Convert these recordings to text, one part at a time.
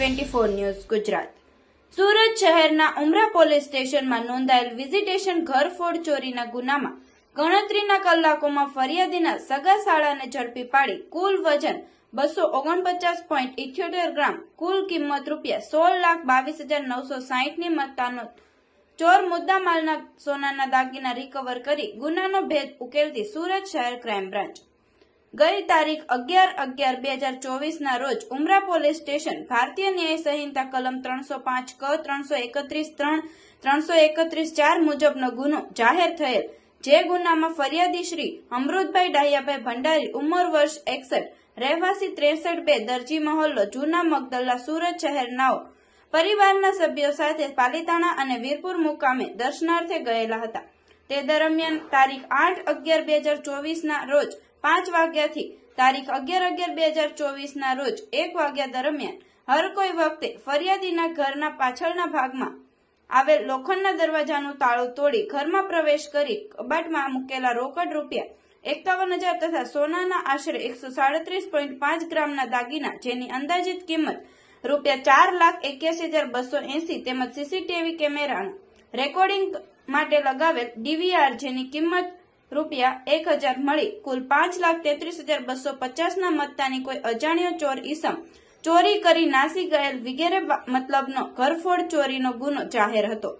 24 news Gujarat. Surat શહેરના ઉમરા police સ્ટેશનમાં નોંધાયેલ વિઝિટેશન ઘરફોડ ચોરીના ગુનામાં ગણતરીના કલાકોમાં ફરિયાદીના સગા સાળાને ઝડપી પાડી કુલ વજન 249.78 ગ્રામ, કુલ કિંમત ₹16,22,960 ની મત્તાનો ચોર મુદ્દામાલના સોનાના દાગીના રિકવર કરી ગુનાનો ભેદ ઉકેલતી સુરત શહેર ક્રાઇમ બ્રાન્ચ ગઈ તારીખ 11/11/2024 ના રોજ ઉમરા પોલીસ સ્ટેશન ભારતીય ન્યાય સંહિતા કલમ 305 ક 331 331 4 મુજબનો ગુનો જાહેર થયેલ, જે ગુનામાં ફરિયાદી શ્રી અમૃતભાઈ ડાહિયાભાઈ ભંડારી, ઉંમર વર્ષ 61, રહેવાસી 63 દરજી મહોલ્લો, જૂના મગદલ્લા, સુરત શહેરનાઓ પરિવારના સભ્યો સાથે પાલીતાણા અને વીરપુર મુકામે દર્શનાર્થે ગયેલા હતા। તે દરમિયાન તારીખ 8/11/2024 ના રોજ 5 વાગ્યાથી તારીખ 11/11/2024 ના રોજ 1 વાગ્યા દરમિયાન હર કોઈ વખતે ફરિયાદીના ઘરના પાછળના ભાગમાં આવેલ લોખંડના દરવાજાનું તાળું તોડી ઘરમાં પ્રવેશ કરી કબાટમાં મૂકેલા રોકડ ₹51,000 તથા સોનાના આશરે 137.5 ગ્રામના દાગીના, જેની અંદાજિત કિંમત ₹4,81,280 તેમજ સીસીટીવી કેમેરાના રેકોર્ડિંગ માટે લગાવેલ ડીવીઆર, જેની કિંમત ₹1,000 મળી કુલ ₹5,33,250 ના મત્તાની કોઈ અજાણ્યો ચોર ઈસમ ચોરી કરી નાસી ગયેલ વગેરે મતલબનો ઘરફોડ ચોરીનો ગુનો જાહેર હતો।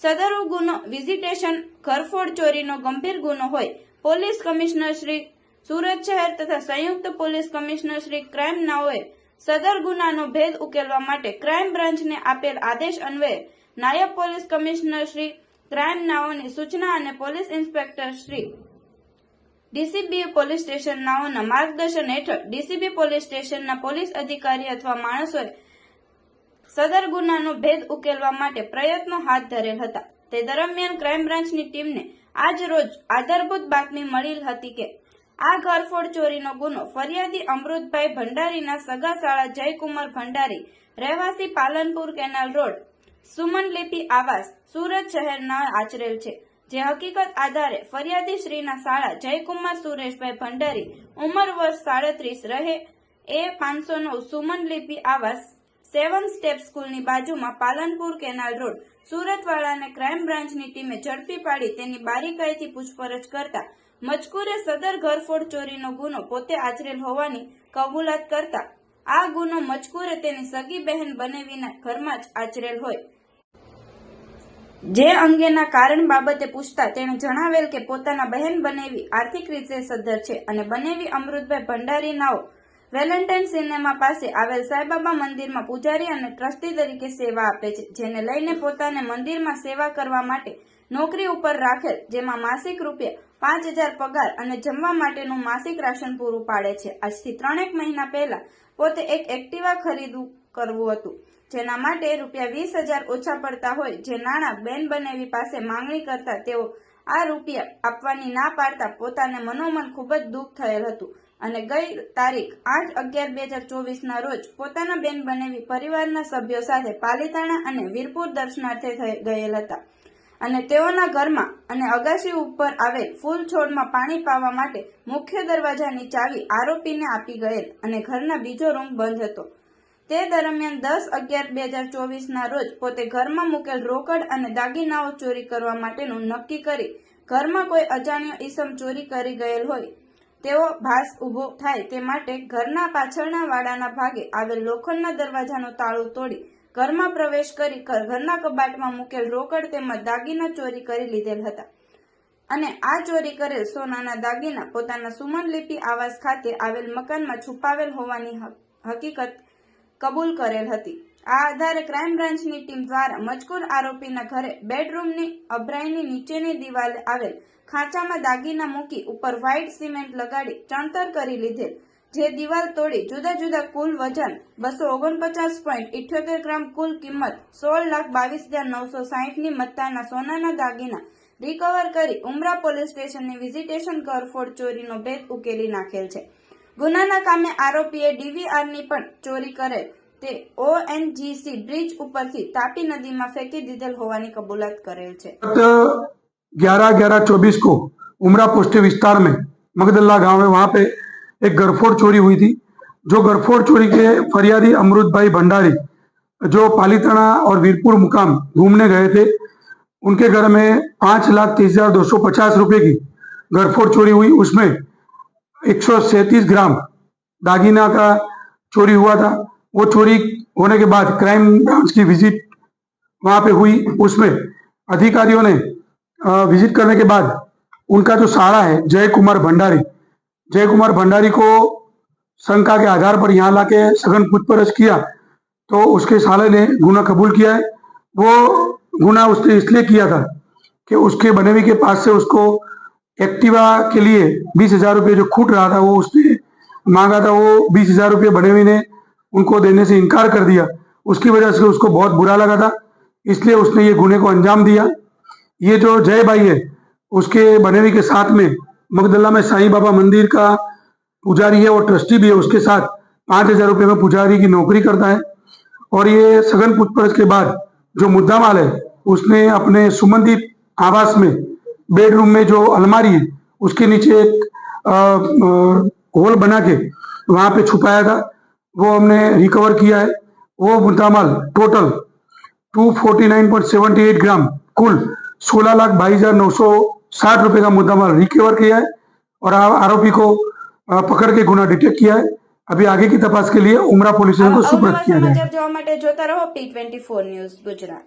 સદરુ ગુનો વિઝિટેશન ઘરફોડ ચોરીનો ગંભીર ગુનો હોય પોલીસ કમિશનર શ્રી સુરત શહેર તથા સંયુક્ત પોલીસ કમિશનર શ્રી ક્રાઇમ નાઓએ સદર ગુનાનો ભેદ ઉકેલવા માટે ક્રાઇમ બ્રાન્ચને આપેલ આદેશ અન્વયે નાયબ પોલીસ કમિશનર શ્રી ક્રાઇમ નાઓની સૂચના અને police inspector Shri DCB police station નાઓના માર્ગદર્શન હેઠળ ડીસીબી પોલીસ સ્ટેશનના પોલીસ અધિકારી અથવા માણસોએ સદર ગુનાનો ભેદ ઉકેલવા માટે પ્રયત્નો હાથ ધરેલ હતા। તે દરમિયાન ક્રાઇમ બ્રાન્ચની ટીમને આજ રોજ આધારભૂત બાતમી મળેલ હતી કે આ ઘરફોડ ચોરીનો ગુનો ફરિયાદી અમૃતભાઈ ભંડારીના સગા સાળા જયકુમાર ભંડારી, રહેવાસી પાલનપુર કેનાલ રોડ, સુમનલિપિ આવાસ, સુરત શહેરના આચરેલ છે। જે હકીકત આધારે ફરિયાદી શ્રીના સાળા જયકુમાર સુરેશભાઈ ભંડારી, ઉંમર વર્ષ 37, રહે A509 સુમનલિપિ આવાસ, 7 સ્ટેપ સ્કૂલની બાજુમાં, પાલનપુર કેનાલ રોડ, સુરત વાળાને ક્રાઇમ બ્રાન્ચની ટીમે ઝડપી પાડી તેની બારીકાઈથી પૂછપરછ કરતા મજકૂરે સદર ઘરફોડ ચોરીનો ગુનો પોતે આચરેલ હોવાની કબૂલાત કરતા આ ગુનો મજકૂરે તેની સગી બહેન બનેવીના ઘરમાં જ આચરેલ હોય, જે અંગેના કારણ બાબતે પૂછતા તેણે જણાવેલ કે પોતાના બહેન બનેવી આર્થિક રીતે સદ્ધર છે અને બનેવી અમૃતભાઈ ભંડારી નાઓ વેલેન્ટાઇન સિનેમા પાસે આવેલ સાંઈબાબા મંદિરમાં પૂજારી અને ટ્રસ્ટી તરીકે સેવા આપે છે, જેને લઈને પોતાને મંદિરમાં સેવા કરવા માટે નોકરી ઉપર રાખેલ, જેમાં માસિક ₹5,000 પગાર અને જમવા માટેનું માસિક રાશન પૂરું પાડે છે। આજથી 3 મહિના પહેલા પોતે એક એક્ટિવા ખરીદવું કરવું હતું, જેના માટે ₹20,000 ઓછા પડતા હોય, જે નાણાં બેન બનેવી પાસે માંગણી કરતા તેઓ આ રૂપિયા આપવાની ના પાડતા પોતાને મનોમન ખૂબ જ દુઃખ થયેલ હતું અને ગઈ તારીખ 8/11/2024 ના રોજ પોતાના બેન બનેવી પરિવારના સભ્યો સાથે પાલીતાણા અને વીરપુર દર્શનાર્થે ગયેલ હતા અને તેઓના ઘરમાં અને અગાશી ઉપર આવેલ ફૂલ છોડમાં પાણી પાવા માટે મુખ્ય દરવાજાની ચાવી આરોપીને આપી ગયેલ અને ઘરના બીજો રૂમ બંધ હતો। તે દરમિયાન 10/11/2024 ના રોજ પોતે ઘરમાં મૂકેલ રોકડ અને દાગીનાઓ ચોરી કરવા માટેનું નક્કી કરી ઘરમાં કોઈ અજાણ્યો ઈસમ ચોરી કરી ગયેલ હોય તેવો ભાસ ઉભો થાય તે માટે ઘરના પાછળના વાડાના ભાગે આવેલ લોખંડના દરવાજાનું તાળું તોડી ઘરમાં પ્રવેશ કરી ઘરના કબાટમાં મૂકેલ રોકડ તેમજ દાગીના ચોરી કરી લીધેલ હતા અને આ ચોરી કરેલ સોનાના દાગીના પોતાના સુમનલિપિ આવાસ ખાતે આવેલ મકાનમાં છુપાવેલ હોવાની હકીકત કબૂલ કરેલ હતી। આ આધારે ક્રાઇમ બ્રાન્ચની ટીમ દ્વારા મજકૂર આરોપીના ઘરે બેડરૂમની અભરાઈની નીચેની દિવાલે આવેલ ખાંચામાં દાગીના મૂકી ઉપર વ્હાઇટ સિમેન્ટ લગાડી ચણતર કરી લીધેલ, જે દિવાલ તોડી જુદા જુદા કુલ વજન 249.78 ગ્રામ, કુલ કિંમત ₹16,22,960 ની મત્તાના સોનાના દાગીના રિકવર કરી ઉમરા પોલીસ સ્ટેશનની વિઝિટેશન ઘરફોડ ચોરીનો ભેદ ઉકેલી નાખેલ છે। ગુનાના કામે આરોપીએ ડીવીઆરની પણ ચોરી કરેલ તે ઓએનજીસી બ્રિજ ઉપરથી તાપી નદીમાં ફેંકી દીધેલ હોવાની કબૂલાત કરેલ છે। 11/11/24 को उमरा पोस्ट विस्तार में मगदल्ला गांव है, वहां पे एक घरफोड़ चोरी हुई थी। जो घरफोड़ चोरी के फरियादी अमृत भाई भंडारी जो पालीताना और वीरपुर मुकाम घूमने गए थे, उनके घर में 5,30,250 रुपए की घरफोड़ चोरी हुई। उसमें 137 ग्राम दागीना का चोरी हुआ था। वो चोरी होने के बाद क्राइम ब्रांच की विजिट वहां पे हुई। उसमें अधिकारियों ने विजिट करने के बाद उनका जो साला है जय कुमार भंडारी को शंका के आधार पर यहाँ लाके सघन पूछपरछ किया तो उसके साले ने गुना कबूल किया है। वो गुना उसने इसलिए किया था कि उसके बनेवी के पास से उसको एक्टिवा के लिए 20,000 रुपये जो खूट रहा था वो उसने मांगा था। वो 20,000 रुपये बनेवी ने उनको देने से इनकार कर दिया। उसकी वजह से उसको बहुत बुरा लगा था, इसलिए उसने ये गुने को अंजाम दिया। ये जो जय भाई है उसके बनेवी के साथ में मगदल्ला में साईं बाबा मंदिर का पुजारी है और ट्रस्टी भी है। उसके साथ 5,000 रुपये में पुजारी की नौकरी करता है। और ये सघन पूछपरछ के बाद जो मुद्दा माल है उसने अपने सुमनदीप आवास में बेडरूम में जो अलमारी है उसके नीचे एक होल बना के वहां पे छुपाया था, वो हमने रिकवर किया है। वो मुद्दा माल टोटल 249.78 ग्राम कुल 16,22,960 रुपए का मुद्दा माल रिकवर किया है और आरोपी को पकड़ के गुना डिटेक्ट किया है। अभी आगे की तपास के लिए उमरा पुलिस स्टेशन को આવા सुपुर्द અવનવા किया गया है। સમાચાર જોવા માટે જોતા રહો P24 ન્યૂઝ ગુજરાત।